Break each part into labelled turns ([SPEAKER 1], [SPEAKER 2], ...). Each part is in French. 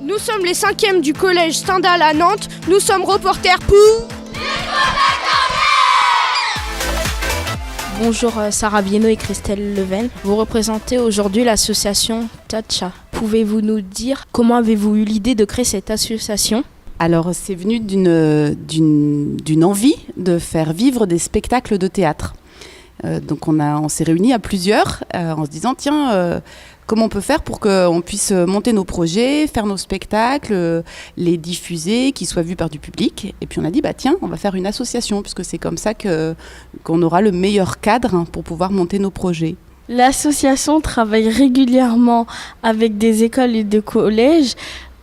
[SPEAKER 1] Nous sommes les 5e du collège Stendhal à Nantes. Nous sommes reporters pour...
[SPEAKER 2] Bonjour Sarah Viennot et Christelle Leven. Vous représentez aujourd'hui l'association Tacha. Pouvez-vous nous dire comment avez-vous eu l'idée de créer cette association ?
[SPEAKER 3] Alors, c'est venu d'une envie de faire vivre des spectacles de théâtre. Donc, on s'est réunis à plusieurs en se disant, tiens, comment on peut faire pour qu'on puisse monter nos projets, faire nos spectacles, les diffuser, qu'ils soient vus par du public. Et puis, on a dit, tiens, on va faire une association, puisque c'est comme ça qu'on aura le meilleur cadre pour pouvoir monter nos projets.
[SPEAKER 2] L'association travaille régulièrement avec des écoles et des collèges.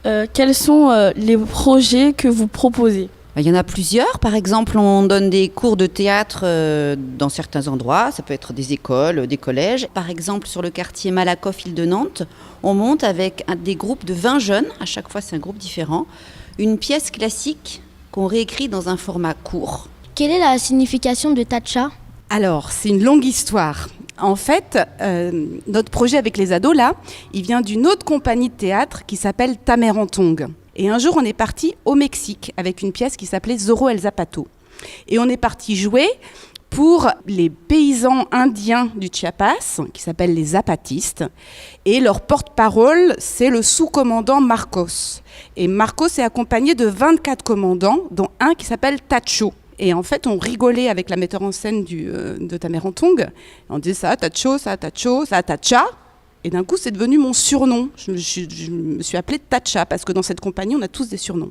[SPEAKER 2] Quels sont les projets que vous proposez ?
[SPEAKER 4] Il y en a plusieurs. Par exemple, on donne des cours de théâtre dans certains endroits. Ça peut être des écoles, des collèges. Par exemple, sur le quartier Malakoff, île de Nantes, on monte avec des groupes de 20 jeunes. À chaque fois, c'est un groupe différent. Une pièce classique qu'on réécrit dans un format court.
[SPEAKER 5] Quelle est la signification de Tacha ?
[SPEAKER 3] Alors, c'est une longue histoire. En fait, notre projet avec les ados, là, il vient d'une autre compagnie de théâtre qui s'appelle Tamerantong. Et un jour, on est parti au Mexique avec une pièce qui s'appelait Zorro el Zapato. Et on est parti jouer pour les paysans indiens du Chiapas, qui s'appellent les zapatistes. Et leur porte-parole, c'est le sous-commandant Marcos. Et Marcos est accompagné de 24 commandants, dont un qui s'appelle Tacho. Et en fait, on rigolait avec la metteur en scène de Tamerantong. On disait ça, Tacho, ça, Tacho, ça, Tacha. Et d'un coup, c'est devenu mon surnom. Je me suis appelée Tacha, parce que dans cette compagnie, on a tous des surnoms.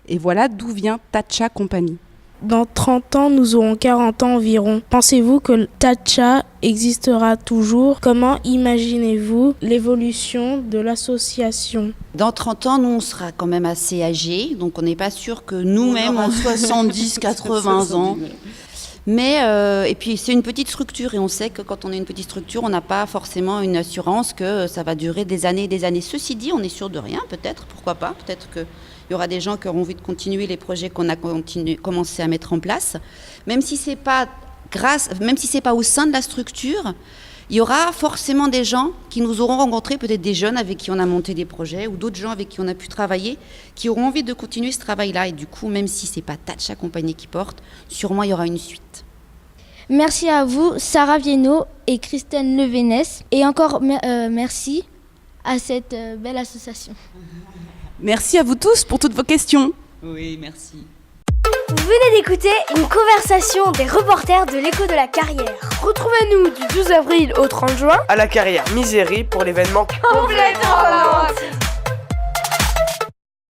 [SPEAKER 3] Et voilà d'où vient Tacha Compagnie.
[SPEAKER 2] Dans 30 ans, nous aurons 40 ans environ. Pensez-vous que Tacha existera toujours ? Comment imaginez-vous l'évolution de l'association ?
[SPEAKER 4] Dans 30 ans, nous, on sera quand même assez âgés. Donc, on n'est pas sûr que nous-mêmes, en 70, 80 ans... Mais, et puis c'est une petite structure et on sait que quand on est une petite structure, on n'a pas forcément une assurance que ça va durer des années et des années. Ceci dit, on est sûr de rien, peut-être, pourquoi pas. Peut-être qu'il y aura des gens qui auront envie de continuer les projets qu'on a commencé à mettre en place. Même si c'est pas au sein de la structure, il y aura forcément des gens qui nous auront rencontrés, peut-être des jeunes avec qui on a monté des projets ou d'autres gens avec qui on a pu travailler, qui auront envie de continuer ce travail-là. Et du coup, même si ce n'est pas Tacha Compagnie qui porte, sûrement il y aura une suite.
[SPEAKER 5] Merci à vous, Sarah Viennot et Christelle Levenes. Et encore merci à cette belle association.
[SPEAKER 3] Merci à vous tous pour toutes vos questions.
[SPEAKER 4] Oui, merci.
[SPEAKER 6] Vous venez d'écouter une conversation des reporters de l'Écho de la Carrière.
[SPEAKER 1] Retrouvez-nous du 12 avril au 30 juin
[SPEAKER 7] à la Carrière Misérie pour l'événement
[SPEAKER 6] Complètement Nantes.